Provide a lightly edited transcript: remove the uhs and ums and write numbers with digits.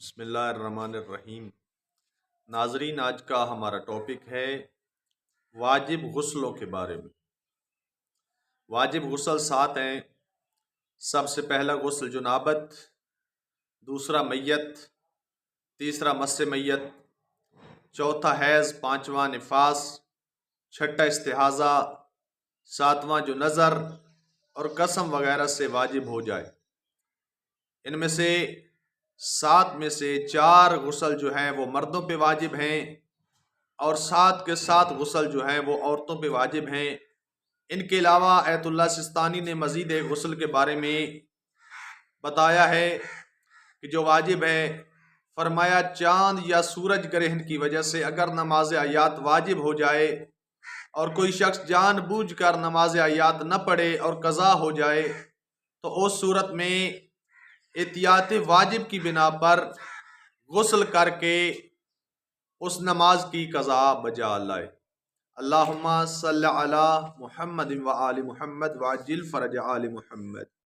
بسم اللہ الرحمن الرحیم۔ ناظرین، آج کا ہمارا ٹاپک ہے واجب غسلوں کے بارے میں۔ واجب غسل 7 ہیں۔ سب سے پہلا غسل جنابت، دوسرا میت، تیسرا مس میت، چوتھا حیض، پانچواں نفاس، چھٹا استحاضہ، ساتواں جو نظر اور قسم وغیرہ سے واجب ہو جائے۔ ان میں سے 7 میں سے 4 غسل جو ہیں وہ مردوں پہ واجب ہیں، اور 7 کے 7 غسل جو ہیں وہ عورتوں پہ واجب ہیں۔ ان کے علاوہ ایت اللہ سستانی نے مزید ایک غسل کے بارے میں بتایا ہے کہ جو واجب ہے، فرمایا چاند یا سورج گرہن کی وجہ سے اگر نماز عیات واجب ہو جائے اور کوئی شخص جان بوجھ کر نماز عیات نہ پڑھے اور قضا ہو جائے تو اس صورت میں احتیاط واجب کی بنا پر غسل کر کے اس نماز کی قضا بجا لائے۔ اللہم صلی علی محمد و آل محمد وعجل فرج آل محمد۔